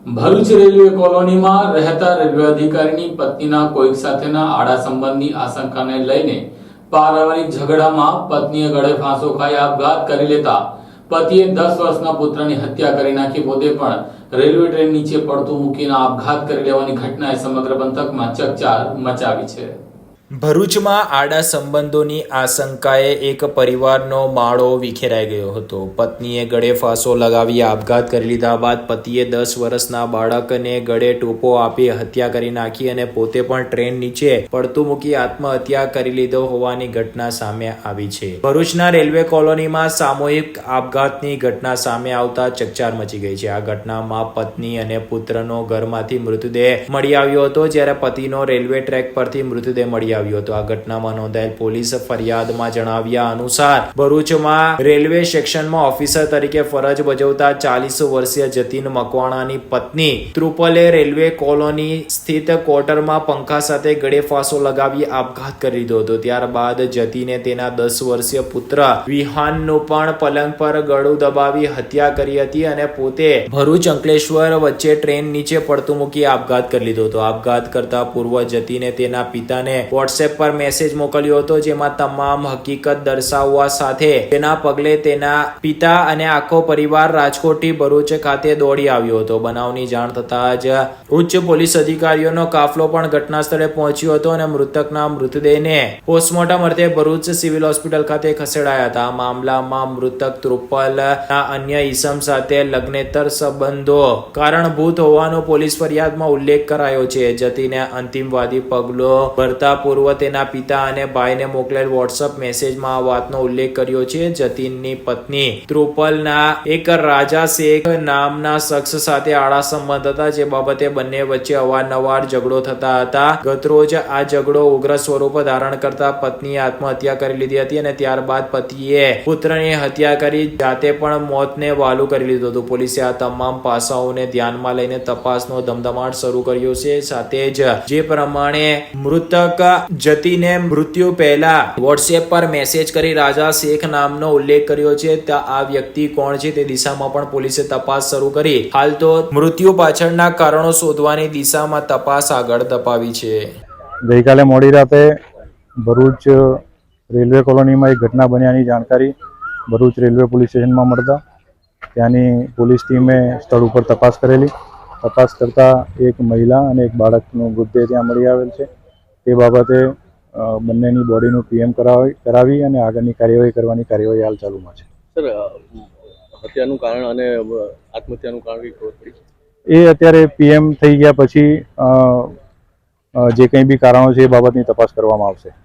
Bharuch railway કોલોનીમાં રહેતા railway અધિકારીની પત્નીના કોઈક સાથેના આડા સંબંધની આશંકાને લઈને પારિવારિક ઝઘડામાં પત્નીએ ગળે ફાંસો ખાઈ આપઘાત કરી લેતા પતિએ 10 વર્ષના પુત્રની હત્યા કરી નાખી પોતે પણ રેલવે ટ્રેન નીચે પડતું મૂકીને આપઘાત કરી લેવાની ઘટનાએ સમગ્ર પંથકમાં ચકચાર મચાવી છે। ભરૂચમાં આડા સંબંધોની આશંકાએ એક પરિવારનો માળો વિખેરાઈ ગયો હતો। પત્નીએ ગળે ફાંસો લગાવી આપઘાત કરી લીધા બાદ પતિએ 10 વર્ષના બાળકને ગળે ટોપો આપી હત્યા કરી નાખી અને પોતે પણ ટ્રેન નીચે પડતું મૂકી આત્મહત્યા કરી લીધો હોવાની ઘટના સામે આવી છે। ભરૂચના રેલવે કોલોનીમાં સામૂહિક આપઘાતની ઘટના સામે આવતા ચકચાર મચી ગઈ છે। આ ઘટનામાં પત્ની અને પુત્રનો ઘરમાંથી મૃતદેહ મળી આવ્યો હતો, જ્યારે પતિનો રેલવે ટ્રેક પરથી મૃતદેહ મળી આવ્યો હતો। આ ઘટનામાં નોંધાયેલ પોલીસ ફરિયાદમાં જણાવ્યા અનુસાર ભરૂચમાં રેલવે સેક્શનમાં ઓફિસર તરીકે ફરજ બજાવતા 40 વર્ષીય જતીન મકવાણાની પત્ની ત્રુપલે રેલવે કોલોની સ્થિત ક્વાર્ટરમાં પંખા સાથે ગળે ફાંસો લગાવી આપઘાત કરી લીધો હતો। ત્યારબાદ જતીને તેના 10 વર્ષીય પુત્ર વિહાનનું પણ પલંગ પર ગળું દબાવી હત્યા કરી હતી અને પોતે ભરૂચ અંકલેશ્વર વચ્ચે ટ્રેન નીચે પડતું મૂકી આપઘાત કરી લીધો હતો। આપઘાત કરતા પૂર્વ જતીને તેના પિતાને વોટ્સએપ પર મેસેજ મોકલ્યો હતો, જેમાં તમામ હકીકત દર્શાવવા સાથે તેના પગલે તેના પિતા અને આખો પરિવાર રાજકોટથી ભરૂચ ખાતે દોડી આવ્યો હતો। બનાવની જાણ થતાં જ ઉચ્ચ પોલીસ અધિકારીઓનો કાફલો પણ ઘટના સ્થળે પહોંચ્યો હતો અને મૃતકના મૃતદેહને પોસ્ટમોર્ટમ અર્થે ભરૂચ સિવિલ હોસ્પિટલ ખાતે ખસેડાયા હતા। આ મામલામાં મૃતક ત્રુપલના અન્ય ઈસમ સાથે લગ્નેતર સંબંધો કારણભૂત હોવાનો પોલીસ ફરિયાદમાં ઉલ્લેખ કરાયો છે। જતીને અંતિમવાદી પગલો ભરતા પૂર્વ તેના પિતા અને ભાઈને મોકલેલ વોટ્સએપ મેસેજમાં આ વાતનો ઉલ્લેખ કર્યો છે। જતીનની પત્ની ત્રુપલના એક રાજા શેખ નામના શખ્સ સાથે આડા સંબંધ હતા, જે બાબતે બંને વચ્ચે અવારનવાર ઝઘડો થતા હતા। ગતરોજ આ ઝઘડો ઉગ્ર સ્વરૂપ ધારણ કરતા પત્નીએ આત્મહત્યા કરી લીધી હતી અને ત્યારબાદ પતિએ પુત્રની હત્યા કરી જાતે પણ મોતને વહાલું કરી લીધું હતું। પોલીસે આ તમામ પાસાઓને ધ્યાનમાં લઈને તપાસનો ધમધમાટ શરૂ કર્યો છે। સાથે જ જે પ્રમાણે મૃતક જતીને મૃત્યુ પહેલા વોટ્સએપ પર મેસેજ કરી રાજા શેખ નામનો ઉલ્લેખ કર્યો છે, આ વ્યક્તિ કોણ છે તે દિશામાં પણ પોલીસે તપાસ શરૂ કરી હાલ તો મૃત્યુ પાછળના કારણો શોધવાની દિશામાં તપાસ આગળ ધપાવી છે। ગઈકાલે મોડી રાતે ભરૂચ રેલવે કોલોનીમાં એક ઘટના બન્યાની જાણકારી ભરૂચ રેલવે પોલીસ સ્ટેશનમાં મળતા ત્યાંની પોલીસ ટીમે સ્થળ ઉપર તપાસ કરેલી। તપાસ કરતા એક મહિલા અને એક બાળકનો મૃતદેહ ત્યાં મળી આવેલ છે। તે બાબતે બંનેની બોડીનું પીએમ કરાવી અને આગળની કાર્યવાહી કરવાની કાર્યવાહી હાલ ચાલુમાં છે। સર, હત્યાનું કારણ અને આત્મહત્યાનું કારણ કઈ ખબર પડી? એ અત્યારે પીએમ થઈ ગયા પછી જે કંઈ બી કારણો છે એ બાબતની તપાસ કરવામાં આવશે।